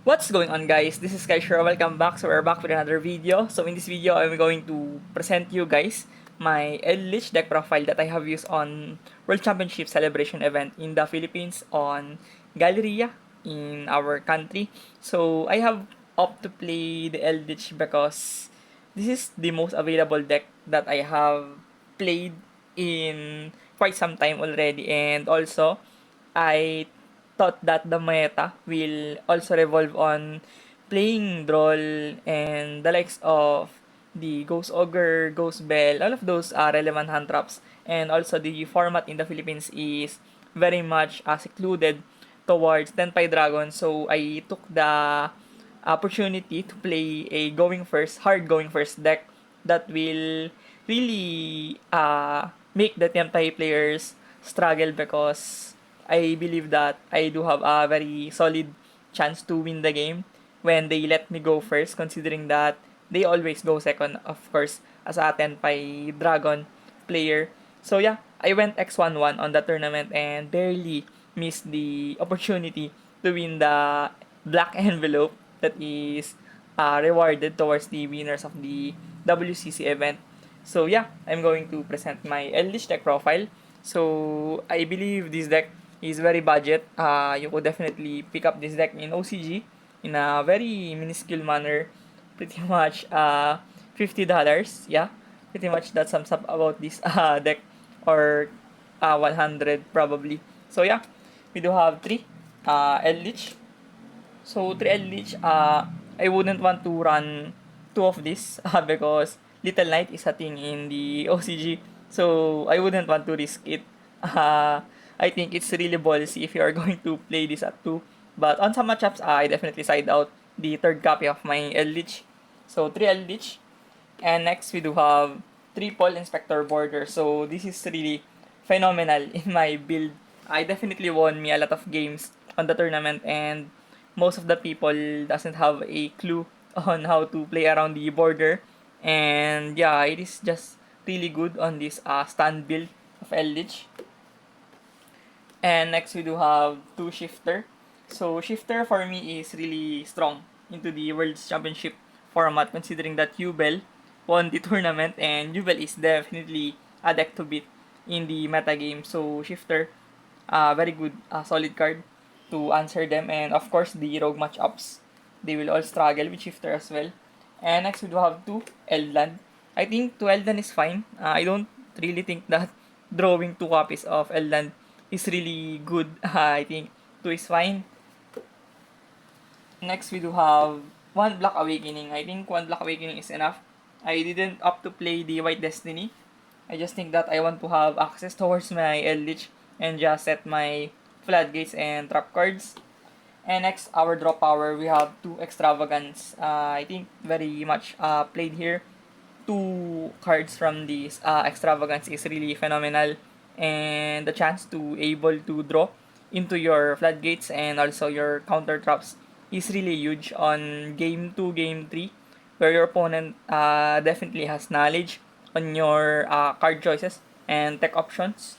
What's going on, guys? This is Kaishra. Welcome back. So we're back with another video. So in this video, I'm going to present you guys my Eldlich deck profile that I have used on World Championship Celebration event in the Philippines on Galleria in our country. So I have opted to play the Eldlich because this is the most available deck that I have played in quite some time already, and also I thought that the meta will also revolve on playing Droll and the likes of the Ghost Ogre, Ghost Bell, all of those are relevant hand traps. And also the format in the Philippines is very much secluded towards Tenpai Dragon. So I took the opportunity to play a hard going first deck that will really make the Tenpai players struggle, because I believe that I do have a very solid chance to win the game when they let me go first, considering that they always go second, of course, as a Tenpai Dragon player. So yeah, I went X11 on the tournament and barely missed the opportunity to win the black envelope that is rewarded towards the winners of the WCC event. So yeah, I'm going to present my Eldlich deck profile. So I believe this deck is very budget. You could definitely pick up this deck in OCG in a very minuscule manner. Pretty much $50. Yeah, pretty much that sums up about this deck, or 100 probably. So yeah, we do have three Eldlich. So 3 Eldlich, I wouldn't want to run two of this because Little Knight is a thing in the OCG. So I wouldn't want to risk it. I think it's really ballsy if you are going to play this at 2. But on some matchups, I definitely side out the third copy of my Eldlich. So 3 Eldlich. And next we do have triple Inspector Border. So this is really phenomenal in my build. I definitely won me a lot of games on the tournament, and most of the people doesn't have a clue on how to play around the border. And yeah, it is just really good on this stand build of Eldritch. And next we do have two Shifter. So Shifter for me is really strong into the World Championship format, considering that Yubel won the tournament and Yubel is definitely a deck to beat in the meta game. So Shifter, very good solid card to answer them, and of course the rogue matchups, they will all struggle with Shifter as well. And next we do have two Eldland. I think two Eldland is fine. I don't really think that drawing two copies of Eldland is really good. I think 2 is fine. Next, we do have one Black Awakening. I think one Black Awakening is enough. I didn't opt to play the White Destiny. I just think that I want to have access towards my Eldritch and just set my floodgates and trap cards. And next, our draw power, we have two Extravagance. I think very much played here. Two cards from this Extravagance is really phenomenal, and the chance to able to draw into your floodgates and also your counter traps is really huge on game 2, game 3, where your opponent definitely has knowledge on your card choices and tech options.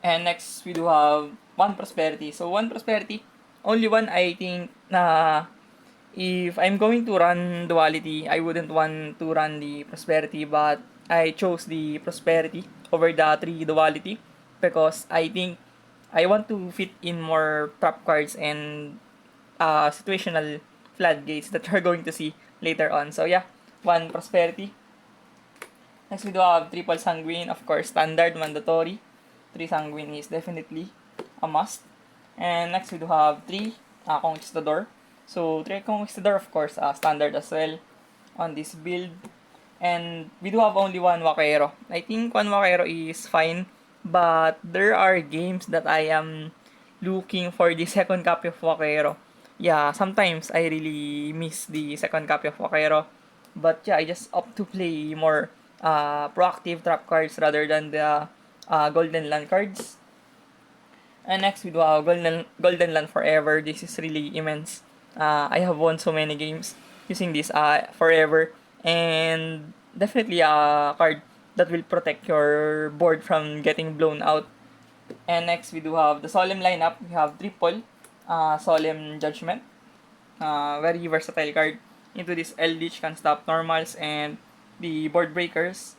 And next, we do have one Prosperity. So, one Prosperity, only one I think na if I'm going to run Duality, I wouldn't want to run the Prosperity, but I chose the Prosperity over the 3 Duality because I think I want to fit in more trap cards and situational floodgates that we're going to see later on. So yeah, one Prosperity. Next we do have triple Sanguine, of course, standard, mandatory. 3 Sanguine is definitely a must. And next we do have 3 Conquistador. So 3 Conquistador, of course, standard as well on this build. And we do have only one Wakero. I think one Wakero is fine, but there are games that I am looking for the second copy of Wakero. Yeah, sometimes I really miss the second copy of Wakero. But yeah, I just opt to play more proactive trap cards rather than the Golden Land cards. And next we do Golden Land Forever. This is really immense. I have won so many games using this Forever, and definitely a card that will protect your board from getting blown out. And next we do have the Solemn lineup. We have triple Solemn Judgment. Very versatile card. Into this Eldlich can stop normals and the board breakers.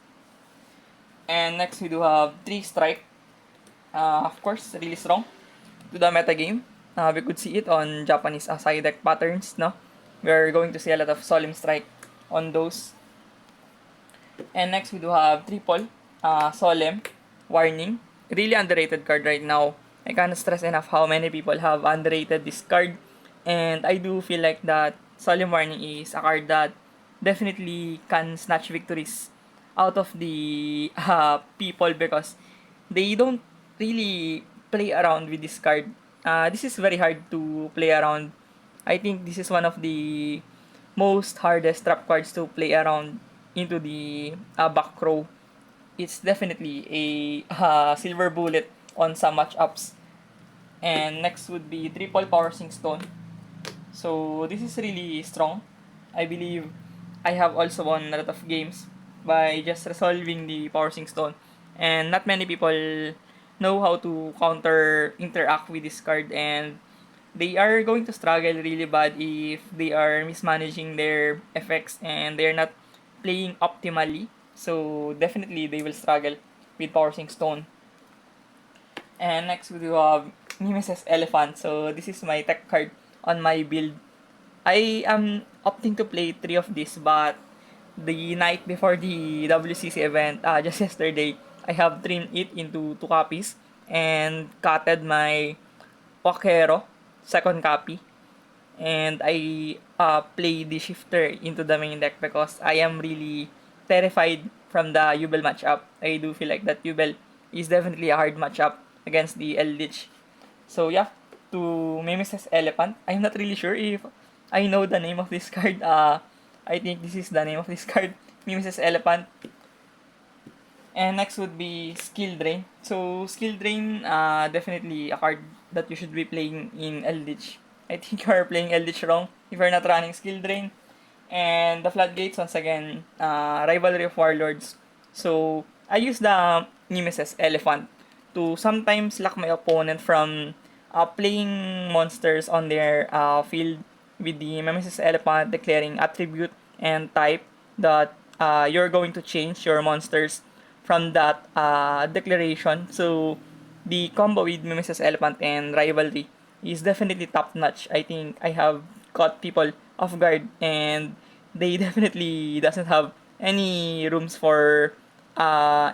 And next we do have 3 Strike. Of course, really strong to the meta game. We could see it on Japanese side deck patterns, no? We're going to see a lot of Solemn Strike on those. And next we do have Triple, Solemn, Warning. Really underrated card right now. I can't stress enough how many people have underrated this card. And I do feel like that Solemn Warning is a card that definitely can snatch victories out of the people because they don't really play around with this card. This is very hard to play around. I think this is one of the most hardest trap cards to play around into the back row. It's definitely a silver bullet on some matchups. And next would be triple power sync stone. So this is really strong. I believe I have also won a lot of games by just resolving the power sync stone. And not many people know how to counter interact with this card, and they are going to struggle really bad if they are mismanaging their effects and they're not playing optimally. So definitely they will struggle with Power Sync Stone. And next we do have Mimesis Elephant. So this is my tech card on my build. I am opting to play 3 of this, but the night before the WCC event, just yesterday, I have trimmed it into 2 copies and cutted my Wakero, second copy. And I play the shifter into the main deck because I am really terrified from the Yubel matchup. I do feel like that Yubel is definitely a hard matchup against the Eldlich. So yeah, to Mimesis Elephant, I'm not really sure if I know the name of this card. I think this is the name of this card, Mimesis Elephant. And next would be Skill Drain. So Skill Drain, definitely a card that you should be playing in Eldritch. I think you are playing Eldritch wrong if you're not running Skill Drain. And the Floodgates, once again, Rivalry of Warlords. So I use the Nemesis Elephant to sometimes lock my opponent from playing monsters on their field with the Nemesis Elephant declaring attribute and type that you're going to change your monsters from that declaration. So the combo with Mimesis Elephant and Rivalry is definitely top notch. I think I have caught people off guard, and they definitely doesn't have any rooms for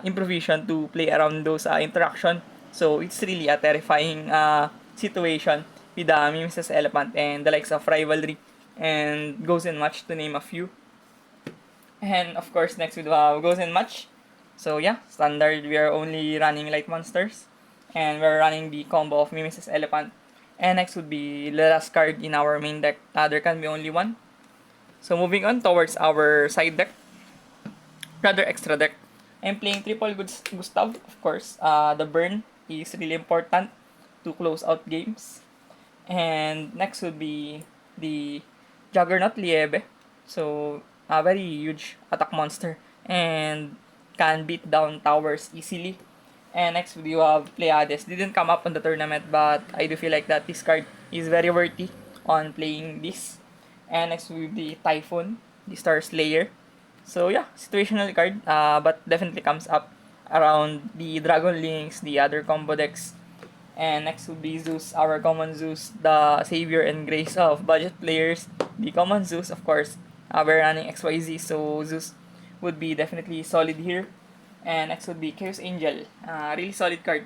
improvisation to play around those interaction. So it's really a terrifying situation with the Mimesis Elephant and the likes of Rivalry and Goes and Match, to name a few. And of course, next we do have Goes and Match. So yeah, standard, we are only running light monsters. And we're running the combo of Mimesis Elephant. And next would be the last card in our main deck. There can be only one. So moving on towards our side deck. Rather extra deck. I'm playing triple Gustav, of course. The burn is really important to close out games. And next would be the Juggernaut Liebe. So, a very huge attack monster and can beat down towers easily. And next we do have Pleiades. Didn't come up on the tournament, but I do feel like that this card is very worthy on playing this. And next with the Typhoon, the Star Slayer. So yeah, situational card, but definitely comes up around the Dragon Links, the other combo decks. And next would be Zeus, our common Zeus, the savior and grace of budget players. The common Zeus, of course, we're running XYZ, so Zeus would be definitely solid here. And next would be Chaos Angel, really solid card.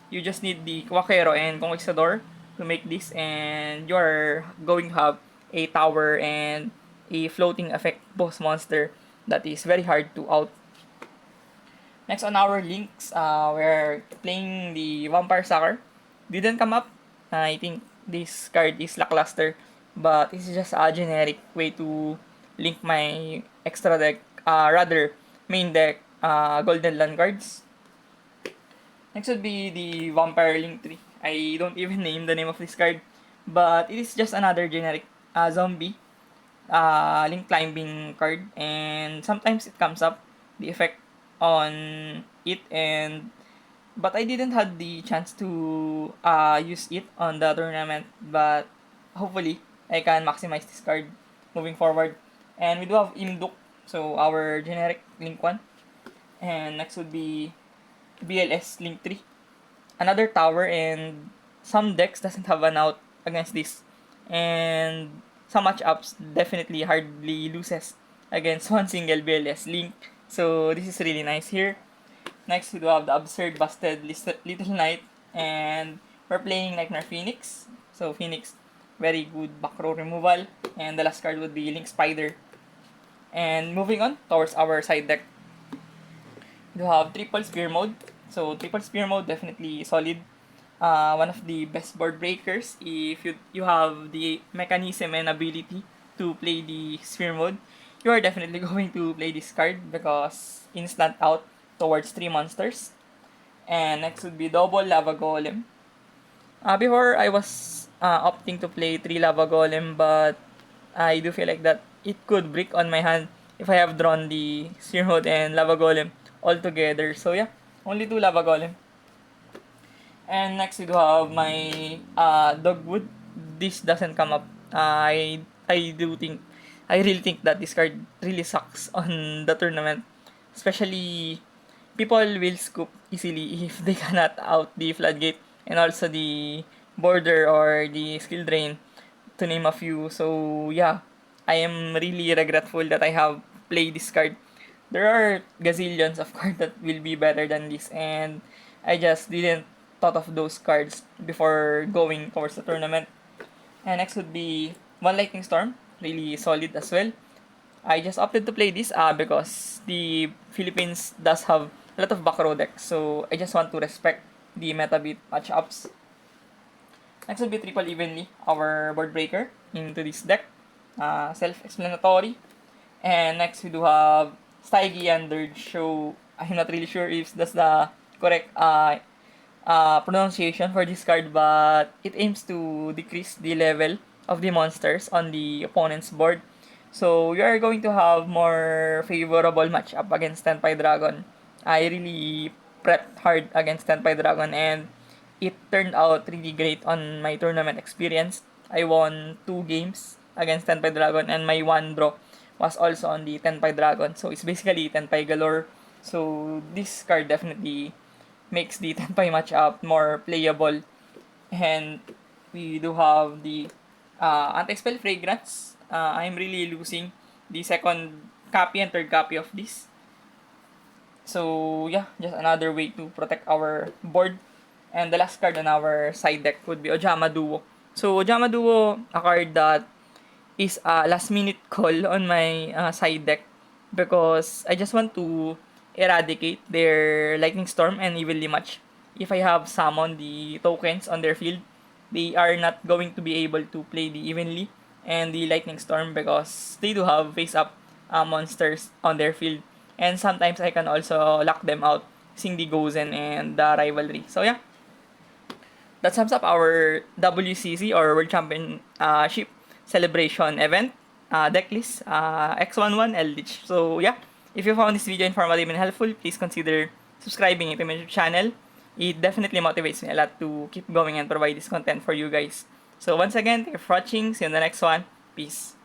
You just need the Quaquero and Conquistador to make this, and you're going to have a tower and a floating effect boss monster that is very hard to out. Next on our links, we're playing the Vampire Sucker. Didn't come up. I think this card is lackluster, but this is just a generic way to link my extra deck, rather main deck, Golden Land cards. Next would be the Vampire Link 3. I don't even name the name of this card, but it is just another generic zombie link climbing card, and sometimes it comes up the effect on it, and but I didn't had the chance to use it on the tournament. But hopefully, I can maximize this card moving forward. And we do have Imduk, so our generic Link 1. And next would be BLS Link 3. Another tower, and some decks doesn't have an out against this. And some matchups definitely hardly loses against one single BLS Link. So this is really nice here. Next, we do have the Absurd Busted Little Knight, and we're playing Nightmare Phoenix. So, Phoenix, very good back row removal. And the last card would be Link Spider. And moving on towards our side deck, we do have Triple Spear Mode. So, Triple Spear Mode definitely solid. One of the best board breakers if you have the mechanism and ability to play the Spear Mode. You are definitely going to play this card because instant out towards 3 monsters. And next would be double Lava Golem. Before I was opting to play 3 Lava Golem, but I do feel like that it could break on my hand if I have drawn the Sphere Mode and Lava Golem all together. So yeah, only 2 Lava Golem. And next we do have my Dogwood. This doesn't come up. I really think that this card really sucks on the tournament. Especially people will scoop easily if they cannot out the floodgate and also the border or the skill drain, to name a few. So yeah, I am really regretful that I have played this card. There are gazillions of cards that will be better than this, and I just didn't thought of those cards before going towards the tournament. And next would be One Lightning Storm, really solid as well. I just opted to play this because the Philippines does have a lot of back row decks, so I just want to respect the meta beat matchups. Next would be Triple Evenly, our board breaker into this deck. Self-explanatory. And next we do have Stygie and Dirge, so I'm not really sure if that's the correct pronunciation for this card, but it aims to decrease the level of the monsters on the opponent's board. So you are going to have more favorable matchup against Tenpai Dragon. I really prepped hard against Tenpai Dragon, and it turned out really great on my tournament experience. I won 2 games against Tenpai Dragon, and my 1 draw was also on the Tenpai Dragon. So it's basically Tenpai galore. So this card definitely makes the Tenpai matchup more playable. And we do have the Anti-Spell Fragrance. I'm really losing the second copy and third copy of this. So yeah, just another way to protect our board. And the last card on our side deck would be Ojama Duo. So Ojama Duo, a card that is a last minute call on my side deck because I just want to eradicate their Lightning Storm and Evilly Match. If I have summoned the tokens on their field, they are not going to be able to play the Evenly and the Lightning Storm because they do have face-up monsters on their field. And sometimes I can also lock them out using the Gozen and the Rivalry. So yeah, that sums up our WCC or World Championship celebration event deck list X11 Eldlich. So yeah, if you found this video informative and helpful, please consider subscribing to my YouTube channel. It definitely motivates me a lot to keep going and provide this content for you guys. So once again, thank you for watching. See you in the next one. Peace.